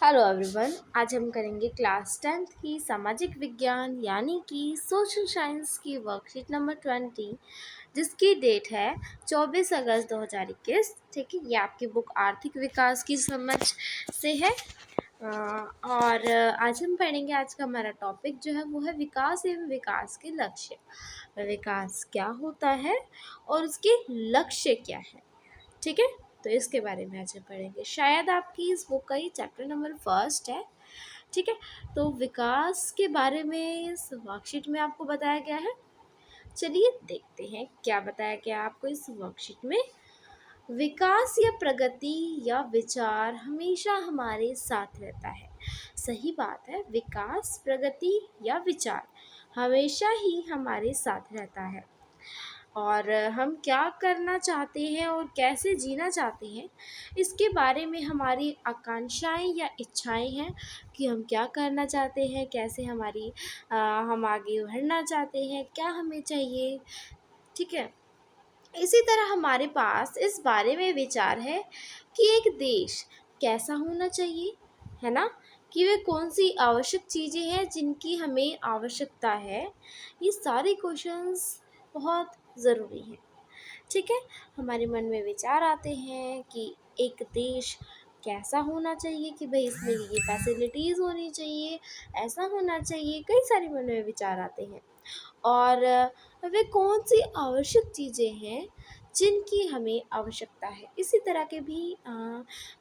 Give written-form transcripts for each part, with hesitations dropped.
Hello everyone. आज हम करेंगे क्लास 10th की सामाजिक विज्ञान यानी कि सोशल साइंस की वर्कशीट नंबर 20, जिसकी डेट है 24 अगस्त 2021। ठीक है, ये आपकी बुक आर्थिक विकास की समझ से है। और आज हम पढ़ेंगे, आज का हमारा टॉपिक जो है वो है विकास एवं विकास के लक्ष्य। विकास क्या होता है और उसके लक्ष्य क्या है। ठीक है, तो इसके बारे में आज हम पढ़ेंगे। शायद आपकी इस बुक का ही चैप्टर नंबर फर्स्ट है। ठीक है, तो विकास के बारे में इस वर्कशीट में आपको बताया गया है। चलिए देखते हैं क्या बताया गया आपको इस वर्कशीट में। विकास या प्रगति या विचार हमेशा हमारे साथ रहता है। सही बात है, विकास, प्रगति या विचार हमेशा ही हमारे साथ रहता है। और हम क्या करना चाहते हैं और कैसे जीना चाहते हैं, इसके बारे में हमारी आकांक्षाएं या इच्छाएं हैं कि हम क्या करना चाहते हैं, कैसे हम आगे बढ़ना चाहते हैं, क्या हमें चाहिए। ठीक है, इसी तरह हमारे पास इस बारे में विचार है कि एक देश कैसा होना चाहिए, है ना, कि वे कौन सी आवश्यक चीज़ें हैं जिनकी हमें आवश्यकता है। ये सारे क्वेश्चंस बहुत ज़रूरी हैं। ठीक है, हमारे मन में विचार आते हैं कि एक देश कैसा होना चाहिए, कि भाई इसमें ये फैसिलिटीज़ होनी चाहिए, ऐसा होना चाहिए, कई सारे मन में विचार आते हैं। और वे कौन सी आवश्यक चीज़ें हैं जिनकी हमें आवश्यकता है। इसी तरह के भी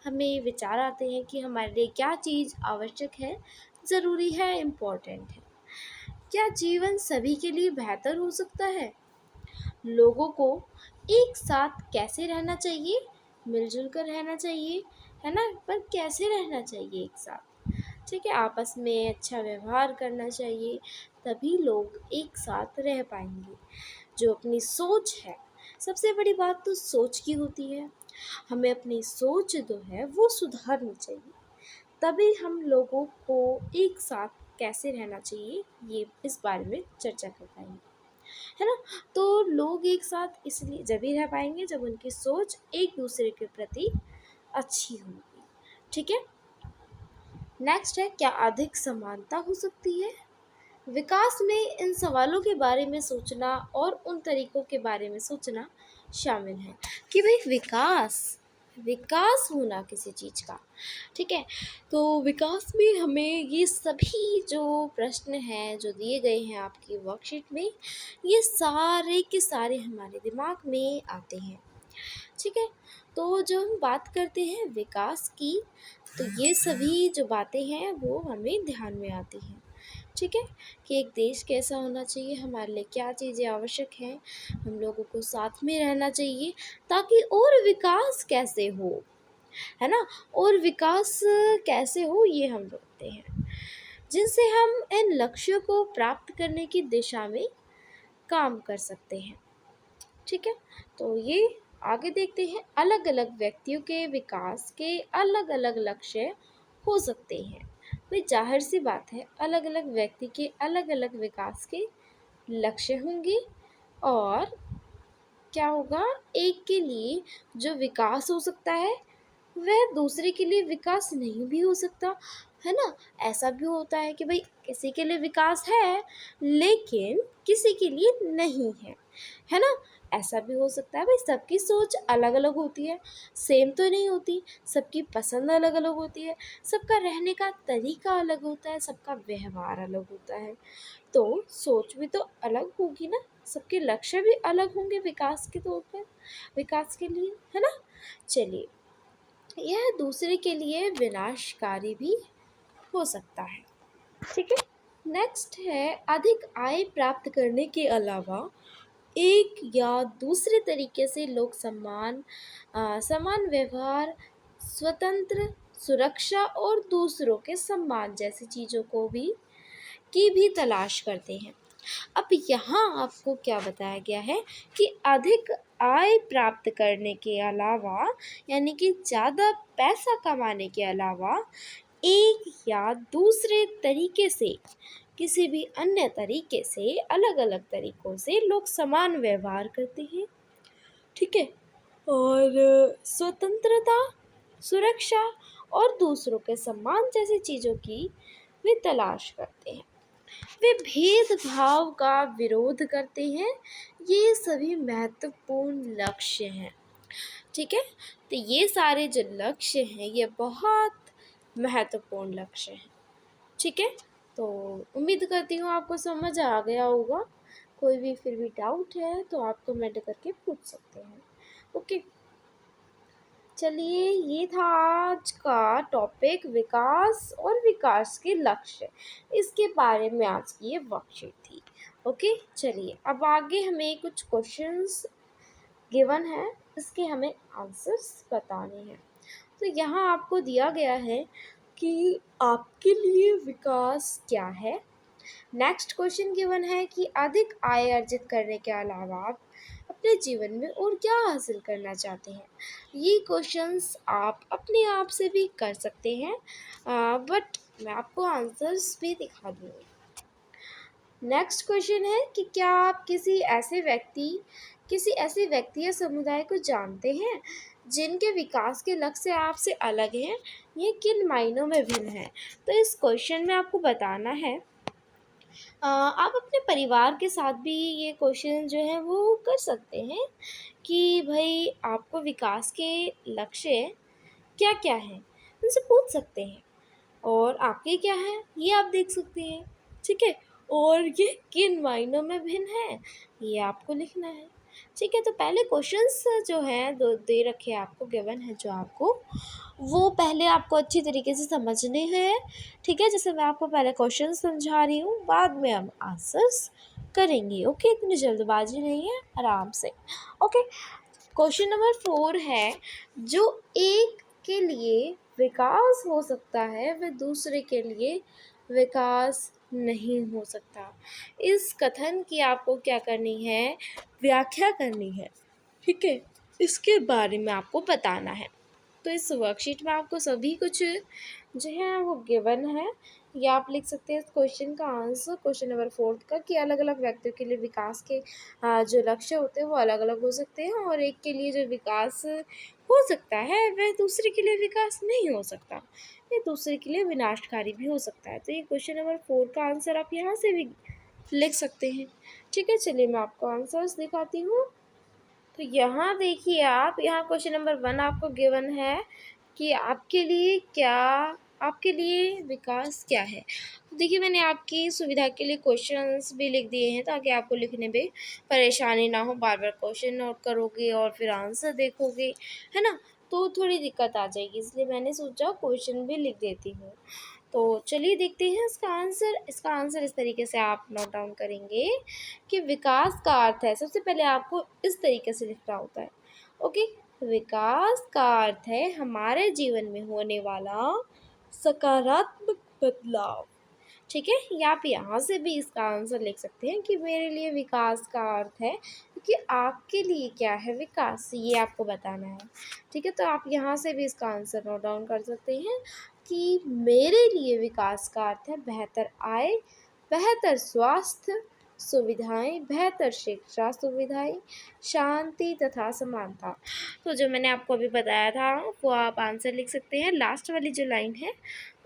हमें विचार आते हैं कि हमारे लिए क्या चीज़ आवश्यक है, ज़रूरी है, इम्पोर्टेंट है। क्या जीवन सभी के लिए बेहतर हो सकता है? लोगों को एक साथ कैसे रहना चाहिए, मिलजुल कर रहना चाहिए, है ना, पर कैसे रहना चाहिए एक साथ। ठीक है, आपस में अच्छा व्यवहार करना चाहिए, तभी लोग एक साथ रह पाएंगे। जो अपनी सोच है, सबसे बड़ी बात तो सोच की होती है। हमें अपनी सोच जो है वो सुधारनी चाहिए, तभी हम लोगों को एक साथ कैसे रहना चाहिए ये इस बारे में चर्चा कर पाएंगे, है ना। तो लोग एक साथ इसलिए जब ही रह पाएंगे जब उनकी सोच एक दूसरे के प्रति अच्छी होगी। ठीक है, नेक्स्ट है, क्या अधिक समानता हो सकती है? विकास में इन सवालों के बारे में सोचना और उन तरीकों के बारे में सोचना शामिल है कि भाई विकास विकास होना किसी चीज़ का। ठीक है, तो विकास में हमें ये सभी जो प्रश्न हैं जो दिए गए हैं आपकी वर्कशीट में, ये सारे के सारे हमारे दिमाग में आते हैं। ठीक है, तो जब हम बात करते हैं विकास की, तो ये सभी जो बातें हैं वो हमें ध्यान में आती हैं। ठीक है, कि एक देश कैसा होना चाहिए, हमारे लिए क्या चीज़ें आवश्यक हैं, हम लोगों को साथ में रहना चाहिए ताकि और विकास कैसे हो, है ना, और विकास कैसे हो ये हम देखते हैं, जिनसे हम इन लक्ष्यों को प्राप्त करने की दिशा में काम कर सकते हैं। ठीक है, तो ये आगे देखते हैं। अलग अलग व्यक्तियों के विकास के अलग अलग लक्ष्य हो सकते हैं। भाई जाहिर सी बात है, अलग अलग व्यक्ति के अलग अलग विकास के लक्ष्य होंगे। और क्या होगा, एक के लिए जो विकास हो सकता है वह दूसरे के लिए विकास नहीं भी हो सकता, है ना। ऐसा भी होता है कि भाई किसी के लिए विकास है लेकिन किसी के लिए नहीं है ना। ऐसा भी हो सकता है। भाई सबकी सोच अलग अलग होती है, सेम तो नहीं होती, सबकी पसंद अलग अलग होती है, सबका रहने का तरीका अलग होता है, सबका व्यवहार अलग होता है। तो सोच भी तो अलग होगी ना, सबके लक्ष्य भी अलग होंगे विकास के तौर पर, विकास के लिए, है ना। चलिए, यह दूसरे के लिए विनाशकारी भी हो सकता है। ठीक है, नेक्स्ट है, अधिक आय प्राप्त करने के अलावा एक या दूसरे तरीके से लोग समान व्यवहार, स्वतंत्र सुरक्षा और दूसरों के सम्मान जैसी चीज़ों की भी तलाश करते हैं। अब यहाँ आपको क्या बताया गया है कि अधिक आय प्राप्त करने के अलावा, यानी कि ज़्यादा पैसा कमाने के अलावा, एक या दूसरे तरीके से, किसी भी अन्य तरीके से, अलग अलग तरीकों से लोग समान व्यवहार करते हैं। ठीक है, और स्वतंत्रता, सुरक्षा और दूसरों के सम्मान जैसी चीज़ों की वे तलाश करते हैं। वे भेदभाव का विरोध करते हैं। ये सभी महत्वपूर्ण लक्ष्य हैं। ठीक है, तो ये सारे जो लक्ष्य हैं ये बहुत महत्वपूर्ण लक्ष्य हैं। ठीक है, तो उम्मीद करती हूँ आपको समझ आ गया होगा। कोई भी फिर भी डाउट है तो आप कमेंट करके पूछ सकते हैं। ओके, चलिए, ये था आज का टॉपिक, विकास और विकास के लक्ष्य। इसके बारे में आज की ये वर्कशीट थी। ओके, चलिए अब आगे हमें कुछ क्वेश्चंस गिवन है, इसके हमें आंसर्स बताने हैं। तो यहाँ आपको दिया गया है कि आपके लिए विकास क्या है। नेक्स्ट क्वेश्चन गिवन है कि अधिक आय अर्जित करने के अलावा आप अपने जीवन में और क्या हासिल करना चाहते हैं। ये क्वेश्चंस आप अपने आप से भी कर सकते हैं, बट मैं आपको आंसर्स भी दिखा दूँगी। नेक्स्ट क्वेश्चन है कि क्या आप किसी ऐसे व्यक्ति या समुदाय को जानते हैं जिनके विकास के लक्ष्य आपसे अलग हैं, ये किन मायनों में भिन्न हैं। तो इस क्वेश्चन में आपको बताना है। आप अपने परिवार के साथ भी ये क्वेश्चन जो है वो कर सकते हैं कि भाई आपको विकास के लक्ष्य क्या क्या हैं, उनसे पूछ सकते हैं। और आपके क्या है ये आप देख सकते हैं। ठीक है, और ये किन मायनों में भिन्न है ये आपको लिखना है। ठीक है, तो पहले क्वेश्चंस जो हैं दो दे रखे आपको, गिवन है जो आपको, वो पहले आपको अच्छी तरीके से समझने हैं। ठीक है, जैसे मैं आपको पहले क्वेश्चन समझा रही हूँ, बाद में हम आंसर्स करेंगे। ओके, इतनी जल्दबाजी नहीं है, आराम से। ओके, क्वेश्चन नंबर 4 है, जो एक के लिए विकास हो सकता है वह दूसरे के लिए विकास नहीं हो सकता। इस कथन की आपको क्या करनी है, व्याख्या करनी है। ठीक है, इसके बारे में आपको बताना है। तो इस वर्कशीट में आपको सभी कुछ जो है वो गिवन है। या आप लिख सकते हैं इस क्वेश्चन का आंसर, क्वेश्चन नंबर 4 का, कि अलग अलग व्यक्तियों के लिए विकास के जो लक्ष्य होते हैं वो अलग अलग हो सकते हैं, और एक के लिए जो विकास हो सकता है वह दूसरे के लिए विकास नहीं हो सकता, ये दूसरे के लिए विनाशकारी भी हो सकता है। तो ये क्वेश्चन नंबर 4 का आंसर आप यहाँ से भी लिख सकते हैं। ठीक है, चलिए मैं आपको आंसर्स दिखाती हूँ। तो यहाँ देखिए आप, यहाँ क्वेश्चन नंबर 1 आपको गिवन है कि आपके लिए विकास क्या है। तो देखिए, मैंने आपकी सुविधा के लिए क्वेश्चंस भी लिख दिए हैं ताकि आपको लिखने में परेशानी ना हो। बार बार क्वेश्चन नोट करोगे और फिर आंसर देखोगे, है ना, तो थोड़ी दिक्कत आ जाएगी, इसलिए मैंने सोचा क्वेश्चन भी लिख देती हूँ। तो चलिए देखते हैं इसका आंसर। इसका आंसर इस तरीके से आप नोट डाउन करेंगे कि विकास का अर्थ है, सबसे पहले आपको इस तरीके से लिखना होता है। ओके, विकास का अर्थ है हमारे जीवन में होने वाला सकारात्मक बदलाव। ठीक है, या आप यहाँ से भी इसका आंसर लिख सकते हैं कि मेरे लिए विकास का अर्थ है, क्योंकि आपके लिए क्या है विकास, ये आपको बताना है। ठीक है, तो आप यहाँ से भी इसका आंसर नोट डाउन कर सकते हैं कि मेरे लिए विकास का अर्थ है बेहतर आय, बेहतर स्वास्थ्य सुविधाएं, बेहतर शिक्षा सुविधाएं, शांति तथा समानता। तो जो मैंने आपको अभी बताया था वो आप आंसर लिख सकते हैं। लास्ट वाली जो लाइन है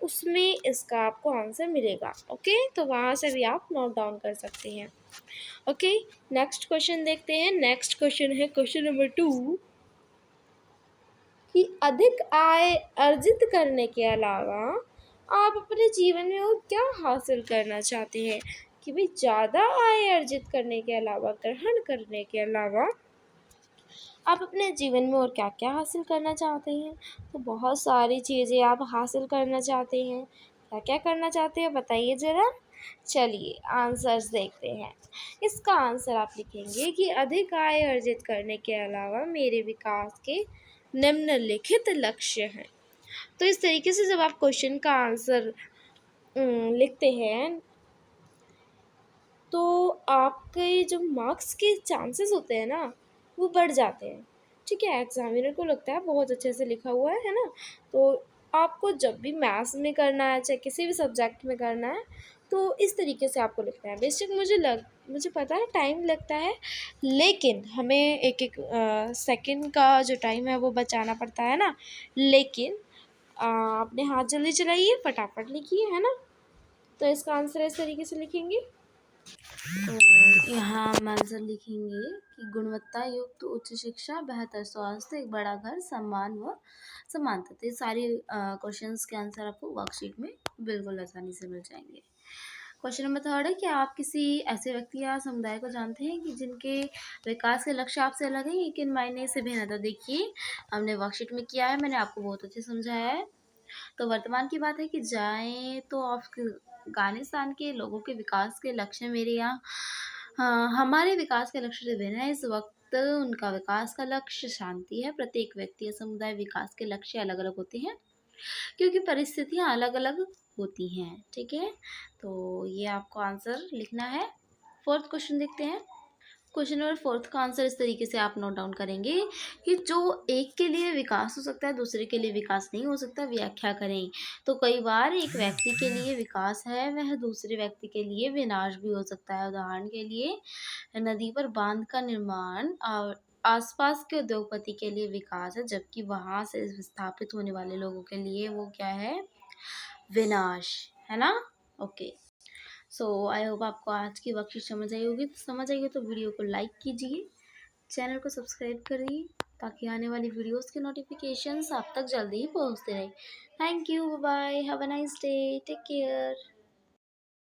उसमें इसका आपको आंसर मिलेगा। ओके, तो वहाँ से भी आप नोट डाउन कर सकते हैं। ओके, नेक्स्ट क्वेश्चन देखते हैं। नेक्स्ट क्वेश्चन है क्वेश्चन नंबर 2 कि अधिक आय अर्जित करने के अलावा आप अपने जीवन में और क्या हासिल करना चाहते हैं। कि भाई ज़्यादा आय अर्जित करने के अलावा, ग्रहण करने के अलावा आप अपने जीवन में और क्या क्या हासिल करना चाहते हैं। तो बहुत सारी चीज़ें आप हासिल करना चाहते हैं, क्या क्या करना चाहते हैं बताइए ज़रा। चलिए आंसर्स देखते हैं। इसका आंसर आप लिखेंगे कि अधिक आय अर्जित करने के अलावा मेरे विकास के निम्नलिखित लक्ष्य हैं। तो इस तरीके से जब आप क्वेश्चन का आंसर लिखते हैं तो आपके जो मार्क्स के चांसेस होते हैं ना वो बढ़ जाते हैं। ठीक है, एग्जामिनर को लगता है बहुत अच्छे से लिखा हुआ है ना। तो आपको जब भी मैथ्स में करना है, चाहे किसी भी सब्जेक्ट में करना है, तो इस तरीके से आपको लिखना है। बेशक मुझे पता है टाइम लगता है, लेकिन हमें एक एक सेकंड का जो टाइम है वो बचाना पड़ता है ना। लेकिन अपने हाथ जल्दी चलाइए, फटाफट लिखिए, है ना। तो इसका आंसर इस तरीके से लिखेंगे। तो यहाँ हम आंसर लिखेंगे कि गुणवत्ता युक्त उच्च शिक्षा, बेहतर स्वास्थ्य, एक बड़ा घर, सम्मान व समानता। तो ये सारे क्वेश्चंस के आंसर आपको वर्कशीट में बिल्कुल आसानी से मिल जाएंगे। क्वेश्चन नंबर 3 है कि आप किसी ऐसे व्यक्ति या समुदाय को जानते हैं कि जिनके विकास के लक्ष्य आपसे अलग है, लेकिन मायने से भिन्न है। तो देखिए हमने वर्कशीट में किया है, मैंने आपको बहुत अच्छे समझाया है। तो वर्तमान की बात है कि जाएं तो अफगानिस्तान के लोगों के विकास के लक्ष्य मेरे यहाँ, हाँ, हमारे विकास के लक्ष्य से भिन्न है। इस वक्त उनका विकास का लक्ष्य शांति है। प्रत्येक व्यक्ति या समुदाय विकास के लक्ष्य अलग अलग होते हैं क्योंकि परिस्थितियां अलग अलग होती हैं। ठीक है, तो ये आपको आंसर लिखना है। फोर्थ क्वेश्चन देखते हैं। क्वेश्चन नंबर 4 का आंसर इस तरीके से आप नोट डाउन करेंगे कि जो एक के लिए विकास हो सकता है दूसरे के लिए विकास नहीं हो सकता, व्याख्या करें। तो कई बार एक व्यक्ति के लिए विकास है, वह दूसरे व्यक्ति के लिए विनाश भी हो सकता है। उदाहरण के लिए नदी पर बांध का निर्माण और आसपास के उद्योगपति के लिए विकास है, जबकि वहां से विस्थापित होने वाले लोगों के लिए वो क्या है, विनाश, है ना। ओके, सो आई होप आपको आज की वर्कशीट समझ आई होगी। तो समझ आई हो तो वीडियो को लाइक कीजिए, चैनल को सब्सक्राइब करिए ताकि आने वाली वीडियोस के नोटिफिकेशंस आप तक जल्दी ही पहुंचते रहे। Thank you, bye, have a nice day, take care.